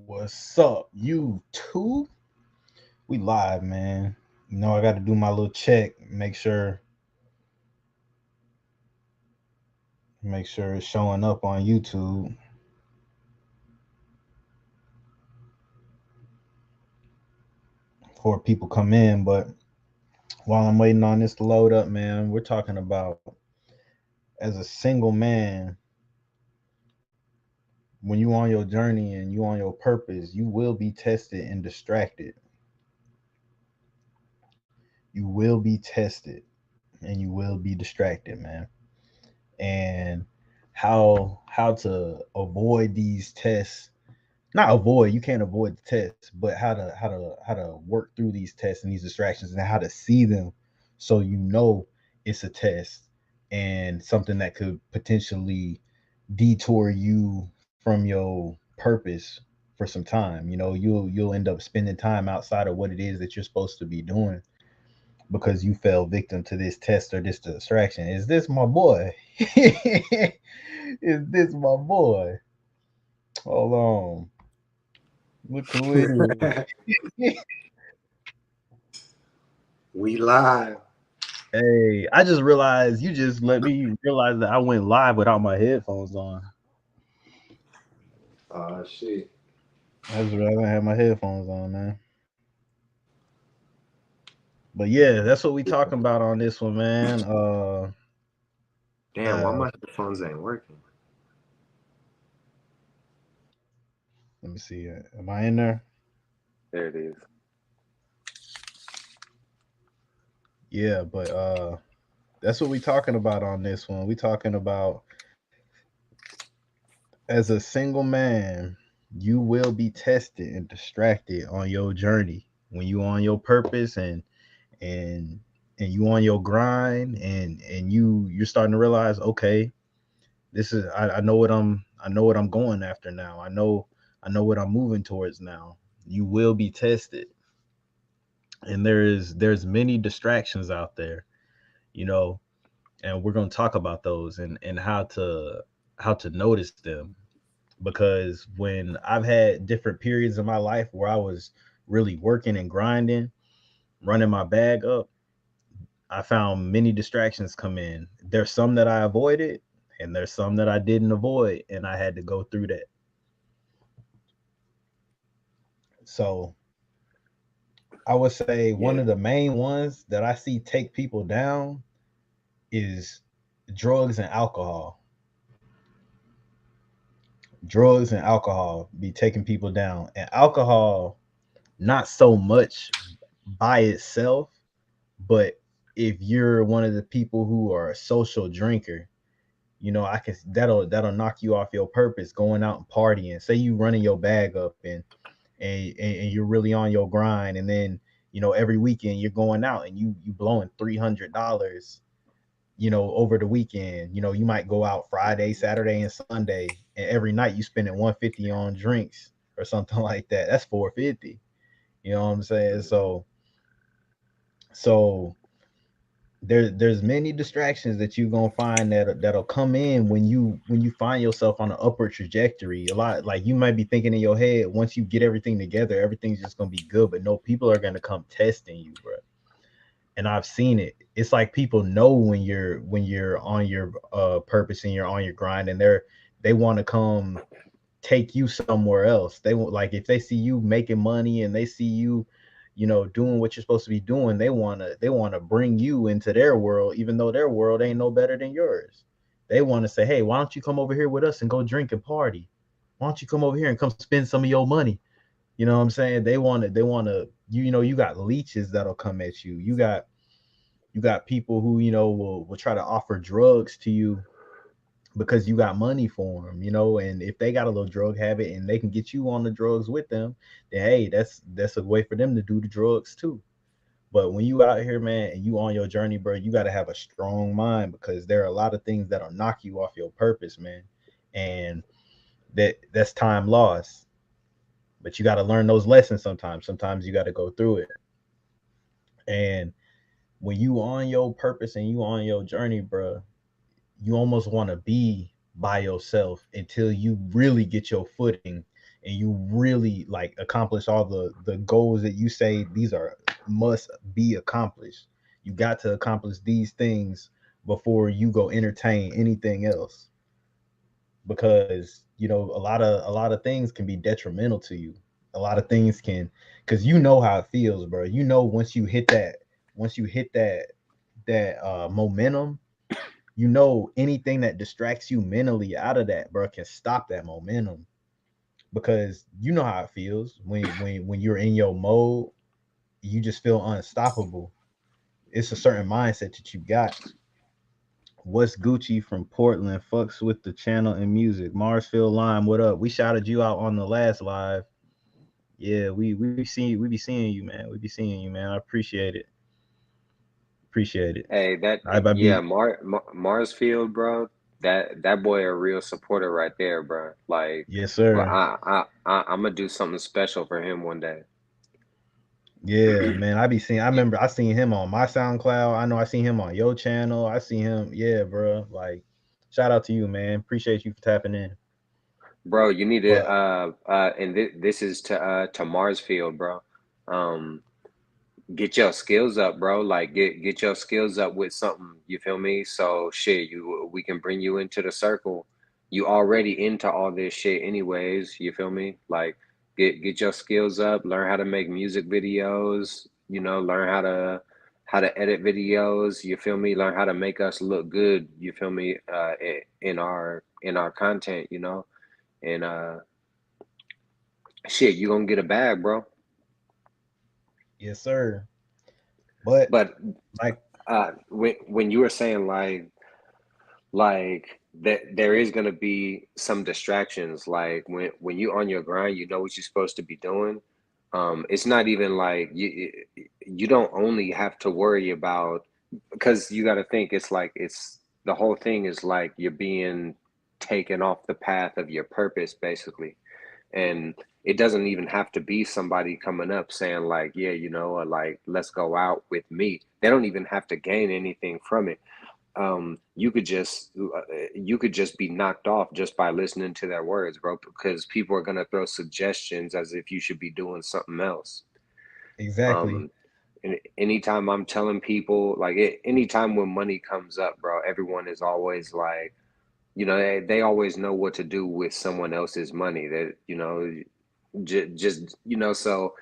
What's up, YouTube? We live, man. You know I got to do my little check, make sure it's showing up on YouTube before people come in. But while I'm waiting on this to load up, man, we're talking about as a single man, when you on your journey and you on your purpose, you will be tested and distracted. You will be tested and you will be distracted, man. And how to avoid these tests, not avoid, you can't avoid the tests, but how to work through these tests and these distractions and how to see them, so you know it's a test and something that could potentially detour you from your purpose for some time. You'll end up spending time outside of what it is that you're supposed to be doing because you fell victim to this test or this distraction. Is this my boy? Is this my boy? Hold on. Look who it is. We live. Hey, I just realized you just let me realize that I went live without my headphones on. Shit. I just realized I had my headphones on, man. But yeah, that's what we talking about on this one, man. Damn, why Uh, my headphones ain't working? Let me see. Am I in there? There it is. Yeah, but that's what we talking about on this one. We talking about as a single man, you will be tested and distracted on your journey when you on your purpose and and you on your grind and you're starting to realize, okay, this is I know what I'm going after now. I know what I'm moving towards now. You will be tested. And there's many distractions out there, you know, and we're going to talk about those and how to notice them, because when I've had different periods of my life where I was really working and grinding, running my bag up, I found many distractions come in. There's some that I avoided, and there's some that I didn't avoid, and I had to go through that. So I would say one Yeah. of the main ones that I see take people down is drugs and alcohol. Drugs and alcohol be taking people down, and alcohol not so much by itself, but if you're one of the people who are a social drinker, I can that'll knock you off your purpose going out and partying. Say you running your bag up and you're really on your grind, and then every weekend you're going out and you blowing $300, over the weekend. You might go out Friday, Saturday, and Sunday, and every night you spending 150 on drinks or something like that. That's 450. You know what I'm saying? So there's many distractions that you're gonna find that'll come in when you find yourself on an upward trajectory. A lot, like, you might be thinking in your head, once you get everything together, everything's just gonna be good. But no, people are gonna come testing you, bro. And I've seen it. It's like people know when you're on your purpose and you're on your grind, and they want to come take you somewhere else. They want, like, if they see you making money and they see you, doing what you're supposed to be doing, they want to bring you into their world, even though their world ain't no better than yours. They want to say, hey, why don't you come over here with us and go drink and party? Why don't you come over here and come spend some of your money? You know what I'm saying? They want to, you got leeches that'll come at you. You got people who, will try to offer drugs to you because you got money for them, and if they got a little drug habit and they can get you on the drugs with them, then hey, that's a way for them to do the drugs too. But when you out here, man, and you on your journey, bro, you got to have a strong mind, because there are a lot of things that'll knock you off your purpose, man. And that's time lost. But you got to learn those lessons sometimes. Sometimes you got to go through it. And when you on your purpose and you on your journey, bro, you almost want to be by yourself until you really get your footing and you really like accomplish all the goals that you say these are must be accomplished. You got to accomplish these things before you go entertain anything else, because a lot of things can be detrimental to you. A lot of things can, because you know how it feels, bro. Once you hit that momentum, anything that distracts you mentally out of that, bro, can stop that momentum. Because you know how it feels when you're in your mode, you just feel unstoppable. It's a certain mindset that you got. What's Gucci from Portland? Fucks with the channel and music. Marsfield Lime, what up? We shouted you out on the last live. Yeah, we be seeing you, man. We be seeing you, man. I appreciate it. Appreciate it. Hey, I yeah, be Marsfield, bro. That boy a real supporter right there, bro. Like, yes, well, sir. I'm gonna do something special for him one day. Yeah, man. I remember I seen him on my SoundCloud. I know I seen him on your channel. I see him. Yeah, bro. Like, shout out to you, man. Appreciate you for tapping in. Bro, you need to But and this is to Marsfield, bro. Um, get your skills up, bro. Like get your skills up with something. You feel me? So shit, we can bring you into the circle. You already into all this shit anyways. You feel me? Like get your skills up. Learn how to make music videos. You know, learn how to edit videos. You feel me? Learn how to make us look good. You feel me? In our content. You know, and shit, you gonna get a bag, bro. yes, sir. But But like, when you were saying like that there is going to be some distractions, like when you on your grind, you know what you're supposed to be doing. It's not even like you don't only have to worry about, because you got to think it's like it's the whole thing is like you're being taken off the path of your purpose basically. And it doesn't even have to be somebody coming up saying like, yeah, or like, let's go out with me. They don't even have to gain anything from it. You could just be knocked off just by listening to their words, bro, because people are gonna throw suggestions as if you should be doing something else. exactly. um and anytime I'm telling people like anytime when money comes up, bro, everyone is always like, they always know what to do with someone else's money, that just so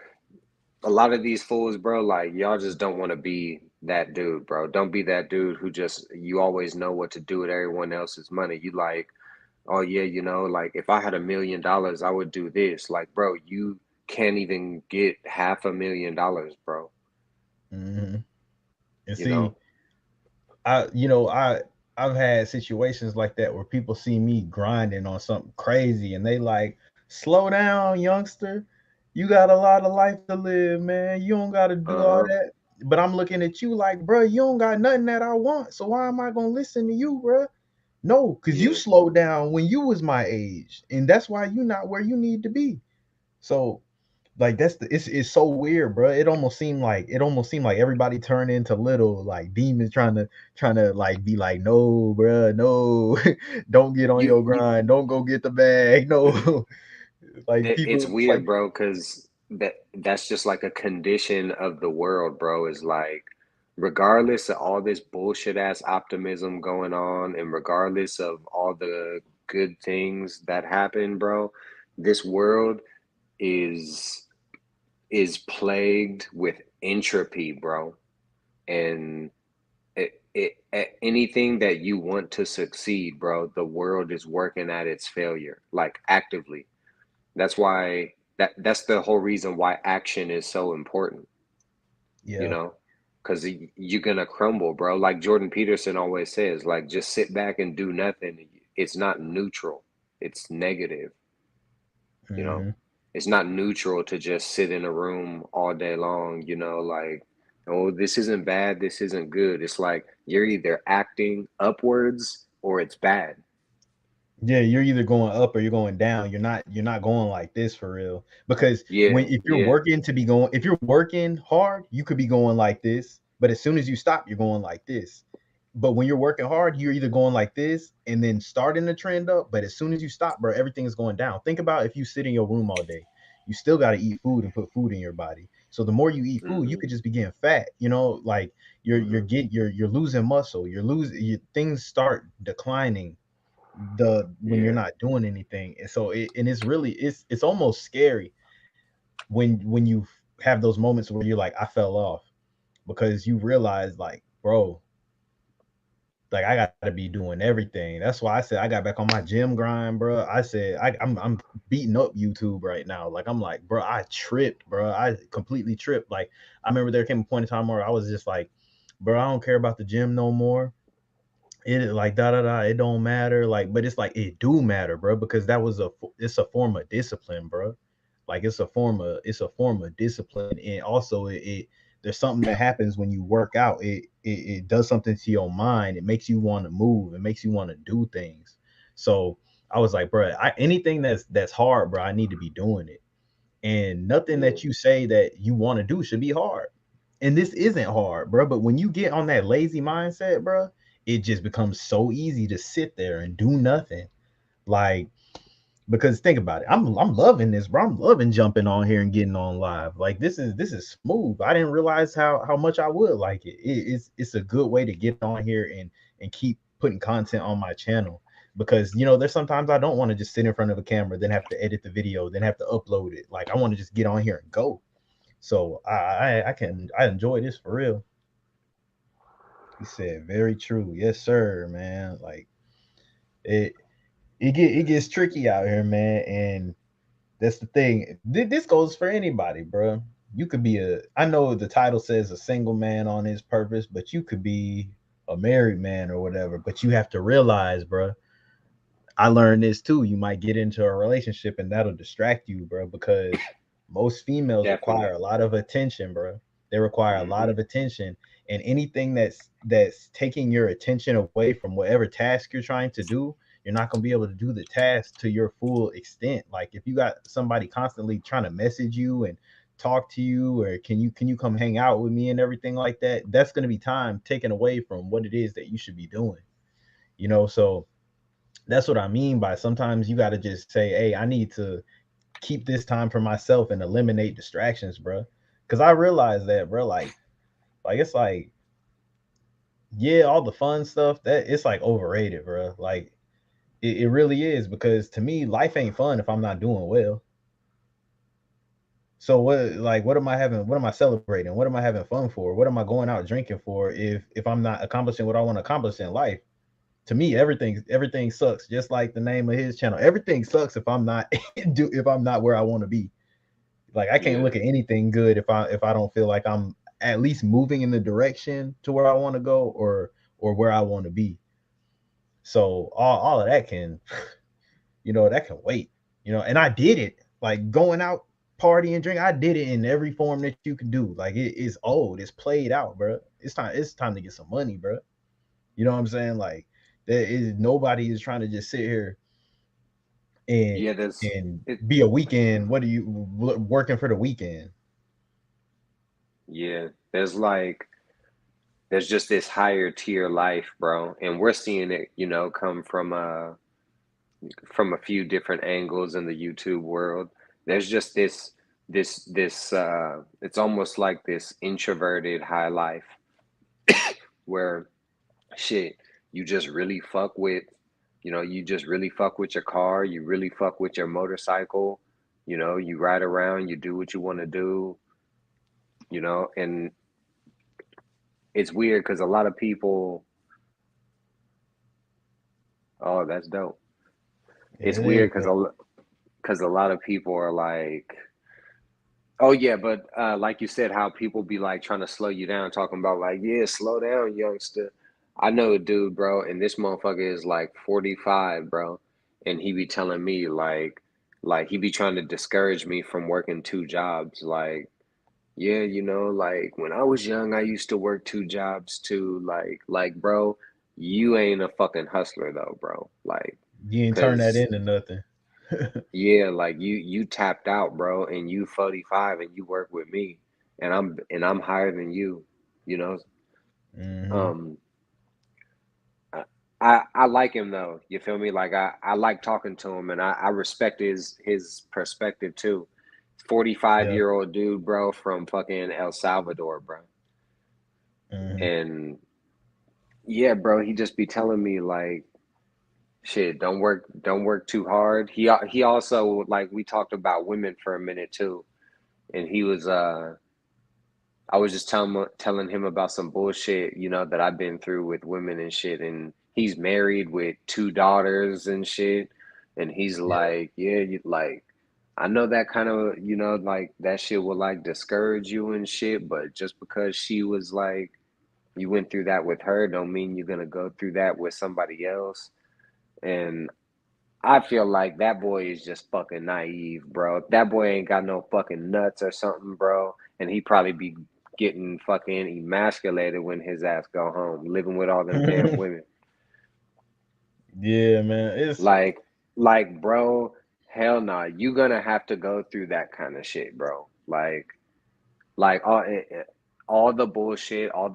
a lot of these fools, bro, like y'all just don't want to be that dude, bro. Don't be that dude who just you always know what to do with everyone else's money. You like, oh yeah, like if I had $1 million, I would do this. Like, bro, you can't even get $500,000, bro. Hmm. And You see, know? I you know I've had situations like that where people see me grinding on something crazy, and they like, slow down, youngster. You got a lot of life to live, man. You don't got to do all Uh-huh. that. But I'm looking at you like, bro, you don't got nothing that I want. So why am I gonna listen to you, bro? No, because you Yeah. slowed down when you was my age, and that's why you not where you need to be. So like it's so weird, bro. It almost seemed like everybody turned into little like demons trying to like be like, no, bro, no, don't get on You your you grind, don't go get the bag, no. Like it's people, it's like, weird, bro, because that's just like a condition of the world, bro. Is like, regardless of all this bullshit ass optimism going on, and regardless of all the good things that happen, bro, this world is is plagued with entropy, bro. And anything that you want to succeed, bro, the world is working at its failure, like actively. That's the whole reason why action is so important, you yeah, know, because you're gonna crumble, bro. Like Jordan Peterson always says, like just sit back and do nothing. It's not neutral. It's negative, you know. hmm, It's not neutral to just sit in a room all day long, like, oh, this isn't bad, this isn't good. It's like you're either acting upwards or it's bad. yeah. You're either going up or you're going down. You're not going like this for real. Because Yeah, if you're yeah. working to be going, if you're working hard, you could be going like this. But as soon as you stop, you're going like this. But when you're working hard, you're either going like this and then starting the trend up. But as soon as you stop, bro, everything is going down. Think about if you sit in your room all day, you still got to eat food and put food in your body. So the more you eat food, you Mm-hmm. could just be getting fat. You know, like Mm-hmm. you're losing muscle. You're losing things start declining when you're Yeah. not doing anything. And so it's really it's almost scary when you have those moments where you're like, I fell off, because you realize like, bro, like I got to be doing everything. That's why I said I got back on my gym grind, bro. I said I'm beating up YouTube right now. Like I'm like, bro, I tripped, bro. I completely tripped. Like I remember there came a point in time where I was just like, bro, I don't care about the gym no more. It like da da da. It don't matter. Like, but it's like it do matter, bro, because it's a form of discipline, bro. Like it's a form of discipline, and also it there's something that happens when you work out. It does something to your mind. It makes you want to move. It makes you want to do things. So I was like, bro, anything that's hard, bro, I need to be doing it. And nothing Yeah. that you say that you want to do should be hard. And this isn't hard, bro. But when you get on that lazy mindset, bro, it just becomes so easy to sit there and do nothing. Like, because think about it, I'm loving this, bro. I'm loving jumping on here and getting on live. Like this is smooth. I didn't realize how much I would like it. It's a good way to get on here and keep putting content on my channel, because there's sometimes I don't want to just sit in front of a camera, then have to edit the video, then have to upload it. Like I want to just get on here and go. So I enjoy this for real. He said very true. Yes, sir, man. Like it it gets tricky out here, man. And that's the thing. This goes for anybody, bro. You could be I know the title says a single man on his purpose, but you could be a married man or whatever. But you have to realize, bro, I learned this too. You might get into a relationship and that'll distract you, bro, because most females require Definitely. a lot of attention, bro. They require a lot Mm-hmm. of attention, and anything that's taking your attention away from whatever task you're trying to do, you're not gonna be able to do the task to your full extent. Like if you got somebody constantly trying to message you and talk to you, or can you come hang out with me and everything like that, that's gonna be time taken away from what it is that you should be doing. So that's what I mean by sometimes you got to just say, hey, I need to keep this time for myself and eliminate distractions, bro. Because I realize that, bro, like it's like, yeah, all the fun stuff that it's like overrated, bro. Like it really is, because to me, life ain't fun if I'm not doing well. So what am I celebrating? What am I having fun for? What am I going out drinking for if I'm not accomplishing what I want to accomplish in life? To me, everything sucks. Just like the name of his channel, everything sucks if I'm not if I'm not where I want to be. Like I can't Yeah. look at anything good if I don't feel like I'm at least moving in the direction to where I want to go, or where I want to be. So all of that can that can wait. And I did it, like going out, party and drink. I did it in every form that you can do. Like it is old. It's played out, bro. It's time to get some money, bro. You know what I'm saying? Like there is nobody is trying to just sit here and Yeah, there's and it. be a weekend. What are you working for the weekend? Yeah, there's just this higher tier life, bro, and we're seeing it, come from a few different angles in the YouTube world. There's just this it's almost like this introverted high life where shit, you just really fuck with, you just really fuck with your car, you really fuck with your motorcycle, you ride around, you do what you want to do, and it's weird because a lot of people, oh, that's dope. It It's is, weird bro. because a lot of people are like, oh yeah, but like you said, how people be like trying to slow you down, talking about like, yeah, slow down, youngster. I know a dude, bro, and this motherfucker is like 45, bro, and he be telling me like he be trying to discourage me from working two jobs. Like, yeah, like when I was young, I used to work two jobs too. Bro, you ain't a fucking hustler though, bro. Like, You ain't turn that cause into nothing. yeah, like you tapped out, bro, and you 45 and you work with me and I'm higher than you, you know. Hmm. Um I like him though. You feel me? Like I like talking to him, and I respect his perspective too. 45 Yeah. year old dude, bro, from fucking El Salvador, bro. Hmm. And yeah, bro, he just be telling me like, shit, don't work too hard. He also, like, we talked about women for a minute too, and he was I was just telling him about some bullshit, you know, that I've been through with women and shit. And he's married with two daughters and shit. And he's Yeah. like, yeah, like, I know that kind of, you know, like that shit will like discourage you and shit. But just because she was like, you went through that with her, don't mean you're gonna go through that with somebody else. And I feel like that boy is just fucking naive, bro. That boy ain't got no fucking nuts or something, bro. And he probably be getting fucking emasculated when his ass go home, living with all them damn women. Yeah, man. It's Like, bro, hell nah. You gonna have to go through that kind of shit, bro. Like all the bullshit, all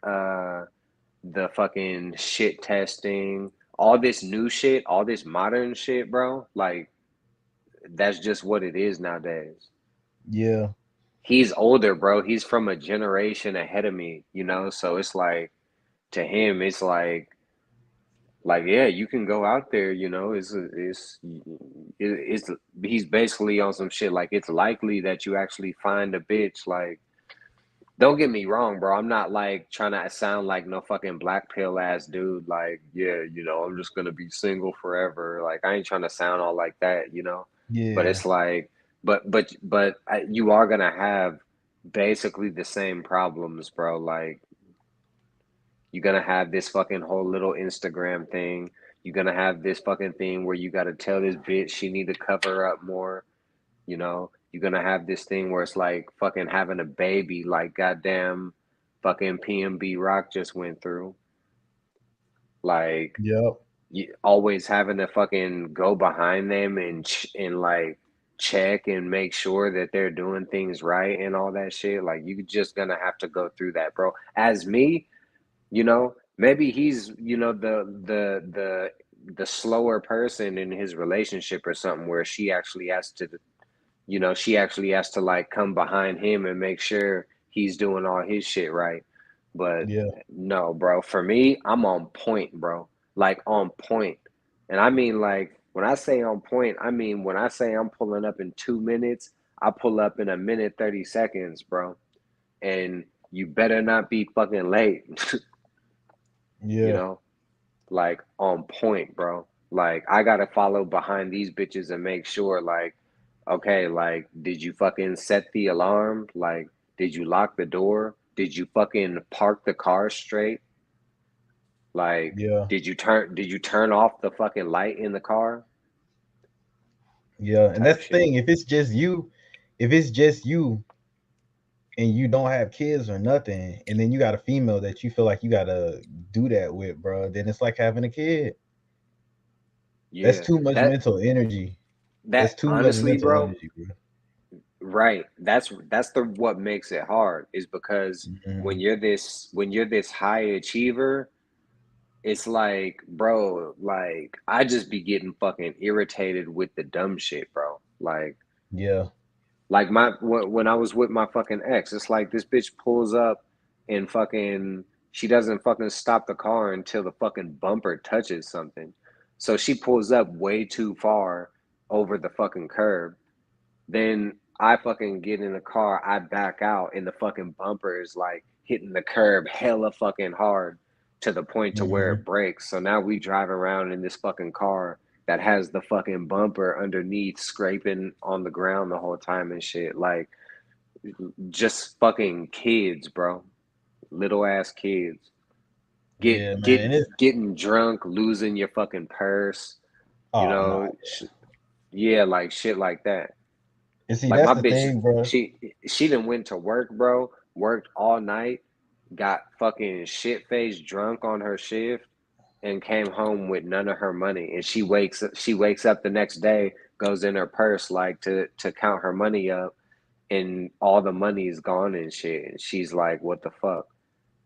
uh, the fucking shit testing, all this new shit, all this modern shit, bro. Like, that's just what it is nowadays. yeah, He's older, bro. He's from a generation ahead of me, you know? So it's like, to him, it's like, yeah, you can go out there, you know, it's he's basically on some shit like it's likely that you actually find a bitch. Like, don't get me wrong, bro. I'm not like trying to sound like no fucking black pill ass dude. Like, yeah, you know, I'm just gonna be single forever. Like, I ain't trying to sound all like that, you know. But yeah, it's like, you are gonna have basically the same problems, bro. Like, you're gonna have this fucking whole little Instagram thing. You're gonna have this fucking thing where you gotta tell this bitch she need to cover up more. You know, you're gonna have this thing where it's like fucking having a baby, like goddamn fucking PMB Rock just went through. Like, yep, you always having to fucking go behind them and like check and make sure that they're doing things right and all that shit. Like, you just gonna have to go through that, bro. As me, you know, maybe he's, you know, the slower person in his relationship or something where she actually has to, you know, she actually has to like come behind him and make sure he's doing all his shit right. But yeah, no, bro, for me, I'm on point, bro. Like, on point. And I mean, like, when I say on point, I mean when I say I'm pulling up in 2 minutes, I pull up in a minute 30 seconds, bro. And you better not be fucking late, you yeah, know? Like, on point, bro. Like, I gotta follow behind these bitches and make sure, like, okay, like, did you fucking set the alarm? Like, did you lock the door? Did you fucking park the car straight? Like, yeah, did you turn off the fucking light in the car? yeah. And Type that's the shit. thing. If it's just you and you don't have kids or nothing, and then you got a female that you feel like you gotta do that with, bro, then it's like having a kid. That's Yeah. too much mental energy. That's That too much honestly, mental bro, energy, bro. right. That's the what makes it hard is because Hmm. when you're this high achiever, it's like, bro, like, I just be getting fucking irritated with the dumb shit, bro. Yeah. Like when I was with my fucking ex, it's like this bitch pulls up and fucking she doesn't fucking stop the car until the fucking bumper touches something. So she pulls up way too far over the fucking curb. Then I fucking get in the car, I back out, and the fucking bumper is like hitting the curb hella fucking hard to the point to where Hmm. it breaks. So now we drive around in this fucking car that has the fucking bumper underneath scraping on the ground the whole time and shit. Like, just fucking kids, bro. Little ass kids. Yeah, man. And it's Getting drunk, losing your fucking purse, you oh no. know, yeah, like shit like that. And see, Like, that's my the bitch, thing, bro. she done went to work, bro. Worked all night, got fucking shit faced drunk on her shift, and came home with none of her money. And she wakes up the next day, goes in her purse like to count her money up, and all the money is gone and shit. And she's like, "What the fuck?"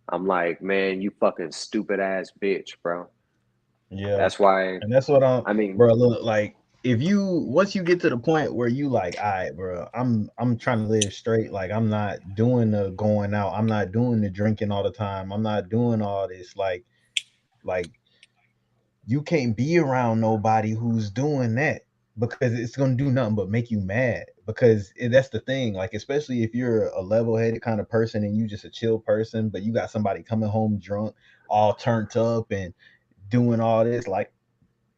I'm like, man, you fucking stupid ass bitch, bro. Yeah. That's why, And that's what I mean, bro. Look, like if you once you get to the point where you like, all right, bro, I'm trying to live straight. Like I'm not doing the going out. I'm not doing the drinking all the time. I'm not doing all this. Like you can't be around nobody who's doing that because it's gonna do nothing but make you mad. Because that's the thing. Like especially if you're a level-headed kind of person and you just a chill person, but you got somebody coming home drunk, all turned up and doing all this, like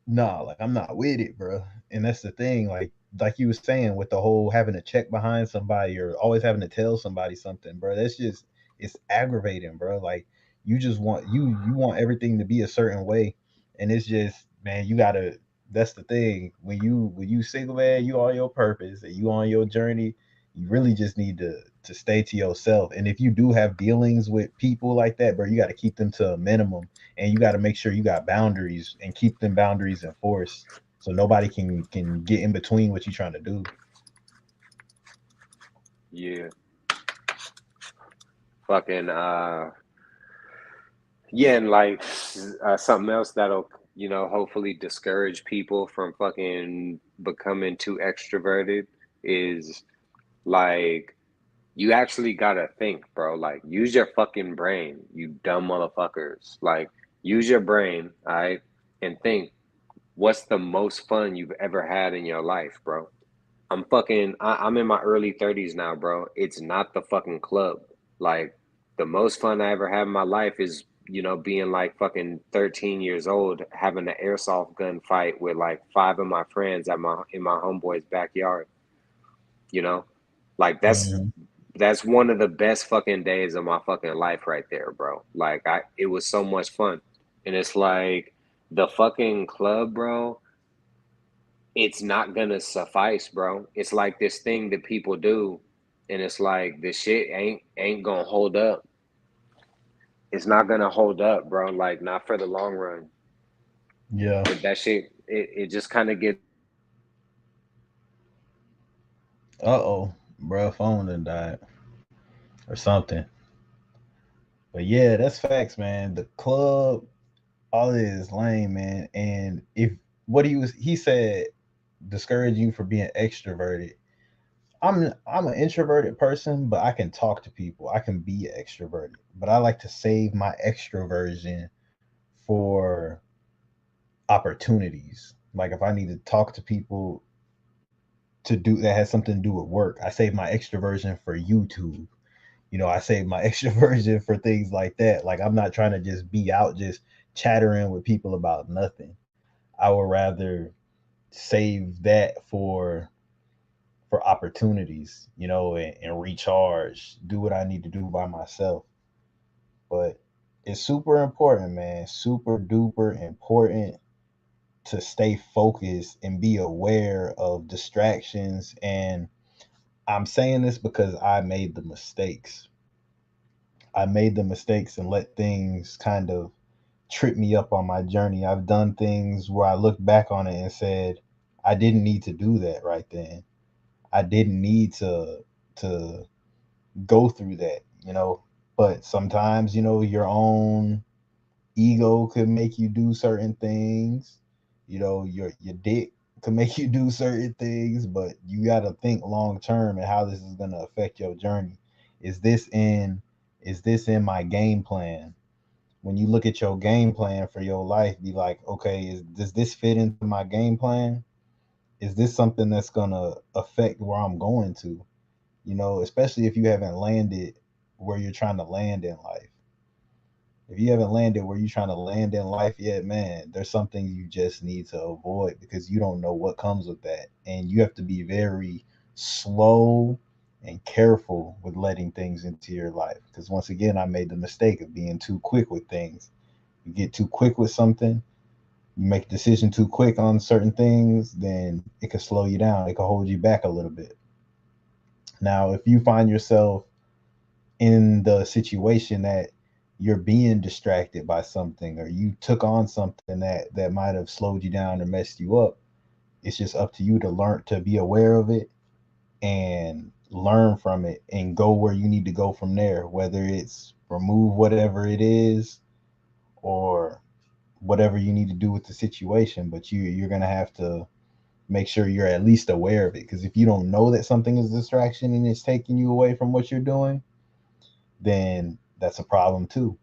nah, like I'm not with it, bro. And that's the thing, like you was saying with the whole having to check behind somebody or always having to tell somebody something, bro. That's just it's aggravating, bro. Like you just want you want everything to be a certain way, and it's just man, you gotta. That's the thing when you single man, you on your purpose and you on your journey. You really just need to stay to yourself. And if you do have dealings with people like that, bro, you got to keep them to a minimum and you got to make sure you got boundaries and keep them boundaries enforced so nobody can get in between what you're trying to do. yeah, fucking, yeah, and like something else that'll, hopefully discourage people from fucking becoming too extroverted is like you actually gotta think, bro. Like, use your fucking brain, you dumb motherfuckers. Like, use your brain, all right, and think, what's the most fun you've ever had in your life, bro? I'm in my early 30s now, bro. It's not the fucking club. Like, the most fun I ever had in my life is, being like fucking 13 years old, having an airsoft gun fight with like five of my friends in my homeboy's backyard, you know? Like Mhm. that's one of the best fucking days of my fucking life right there, bro. Like it was so much fun. And it's like the fucking club, bro, it's not gonna suffice, bro. It's like this thing that people do, and it's like this shit ain't gonna hold up. It's not gonna hold up, bro. Like not for the long run. Yeah. That shit, it just kind of gets. Uh-oh, bro, phone done died or something. But yeah, that's facts, man. The club, all it is lame, man. And if what he said discourage you for being extroverted. I'm an introverted person, but I can talk to people. I can be extroverted, but I like to save my extroversion for opportunities. Like if I need to talk to people to do that has something to do with work, I save my extroversion for YouTube. I save my extroversion for things like that. Like I'm not trying to just be out just chattering with people about nothing. I would rather save that for opportunities, and recharge, do what I need to do by myself. But it's super important, man. Super duper important to stay focused and be aware of distractions. And I'm saying this because I made the mistakes. I made the mistakes and let things kind of trip me up on my journey. I've done things where I look back on it and said, I didn't need to do that right then. I didn't need to go through that. But sometimes, your own ego could make you do certain things. Your dick could make you do certain things, but you got to think long term and how this is going to affect your journey. Is this in is this in my game plan? When you look at your game plan for your life, be like, okay, does this fit into my game plan? Is this something that's going to affect where I'm going to? Especially if you haven't landed where you're trying to land in life. If you haven't landed where you're trying to land in life yet, man, there's something you just need to avoid because you don't know what comes with that. And you have to be very slow and careful with letting things into your life. Because once again, I made the mistake of being too quick with things. You get too quick with something, you make a decision too quick on certain things, then it could slow you down. It could hold you back a little bit. Now, if you find yourself in the situation that you're being distracted by something or you took on something that might have slowed you down or messed you up, it's just up to you to learn to be aware of it and learn from it, and go where you need to go from there, whether it's remove whatever it is or whatever you need to do with the situation. But you're gonna have to make sure you're at least aware of it, because if you don't know that something is a distraction and it's taking you away from what you're doing, then that's a problem too.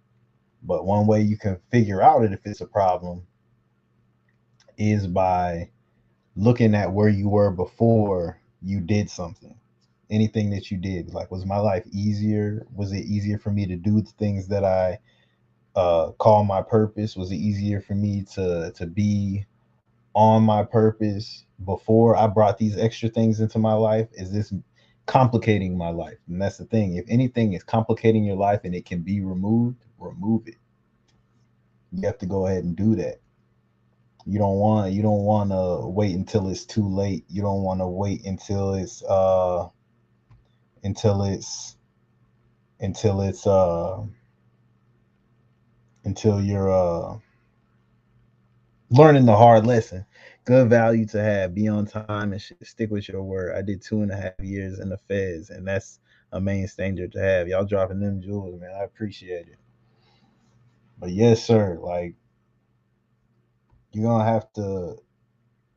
But one way you can figure out it if it's a problem is by looking at where you were before you did something. Anything that you did, like, was my life easier? Was it easier for me to do the things that I call my purpose? Was it easier for me to be on my purpose before I brought these extra things into my life? Is this complicating my life? And that's the thing. If anything is complicating your life and it can be removed, remove it. You have to go ahead and do that. You don't want to wait until it's too late. You don't want to wait until it's until it's until you're learning the hard lesson. Good value to have. Be on time and shit. Stick with your word. I did 2.5 years in the feds, and that's a main standard to have. Y'all dropping them jewels, man. I appreciate it. But yes, sir. Like, you're gonna have to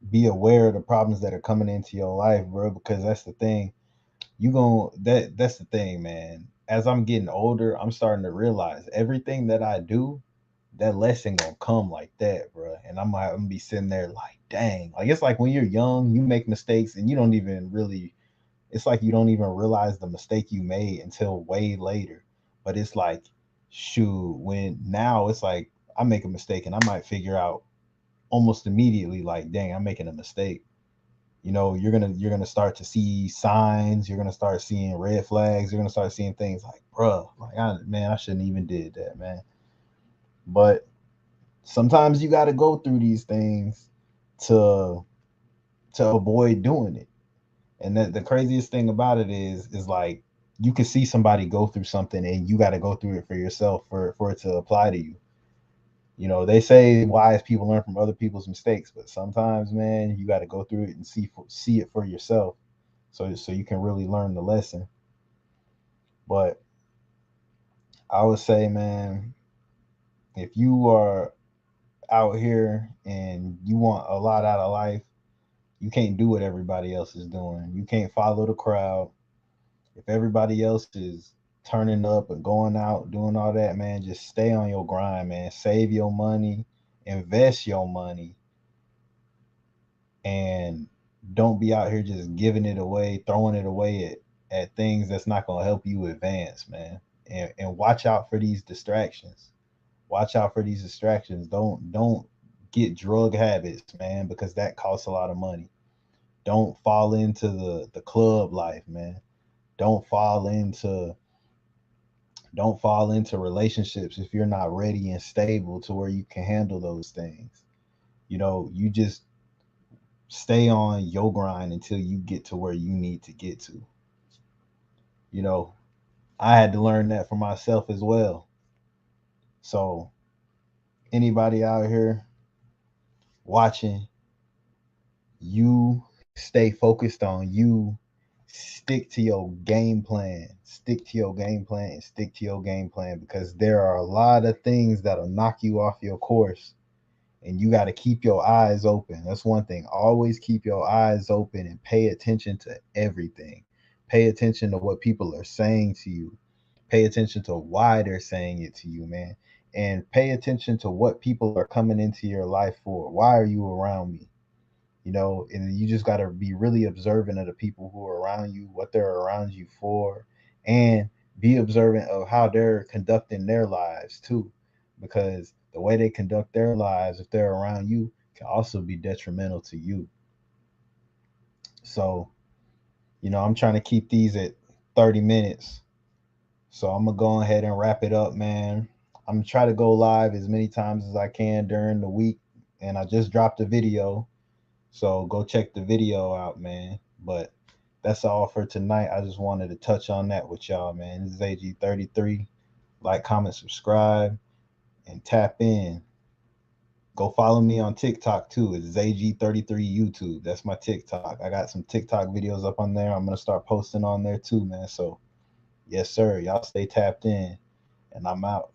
be aware of the problems that are coming into your life, bro. Because that's the thing. That's the thing, man. As I'm getting older, I'm starting to realize everything that I do, that lesson gonna come like that, bro. And I'm gonna be sitting there like, dang. Like, it's like when you're young, you make mistakes and you don't even really. It's like you don't even realize the mistake you made until way later. But it's like, shoot, when now it's like I make a mistake and I might figure out almost immediately, like, dang, I'm making a mistake. You're gonna start to see signs. You're gonna start seeing red flags. You're gonna start seeing things like, bruh, like, man, I shouldn't even did that, man. But sometimes you got to go through these things to avoid doing it. And the craziest thing about it is like, you can see somebody go through something and you got to go through it for yourself for it to apply to you. They say wise people learn from other people's mistakes, but sometimes, man, you got to go through it and see it for yourself, so you can really learn the lesson. But I would say, man, if you are out here and you want a lot out of life, you can't do what everybody else is doing. You can't follow the crowd. If everybody else is turning up and going out doing all that, man, just stay on your grind, man. Save your money, invest your money, and don't be out here just giving it away, throwing it away at things that's not gonna help you advance, man. And watch out for these distractions. Watch out for these distractions. Don't get drug habits, man, because that costs a lot of money. Don't fall into the club life, man. Don't fall into don't fall into relationships if you're not ready and stable to where you can handle those things. You just stay on your grind until you get to where you need to get to. You know, I had to learn that for myself as well. So, anybody out here watching, you stay focused on you. Stick to your game plan. Stick to your game plan and stick to your game plan, because there are a lot of things that'll knock you off your course, and you got to keep your eyes open. That's one thing. Always keep your eyes open and pay attention to everything. Pay attention to what people are saying to you. Pay attention to why they're saying it to you, man. And pay attention to what people are coming into your life for. Why are you around me? And you just got to be really observant of the people who are around you, what they're around you for, and be observant of how they're conducting their lives too, because the way they conduct their lives, if they're around you, can also be detrimental to you. So, I'm trying to keep these at 30 minutes. So I'm gonna go ahead and wrap it up, man. I'm gonna try to go live as many times as I can during the week. And I just dropped a video. So go check the video out, man. But that's all for tonight. I just wanted to touch on that with y'all, man. This is AG33. Like, comment, subscribe, and tap in. Go follow me on TikTok too. It's ZG33 YouTube. That's my TikTok. I got some TikTok videos up on there. I'm gonna start posting on there too, man. So yes, sir. Y'all stay tapped in, and I'm out.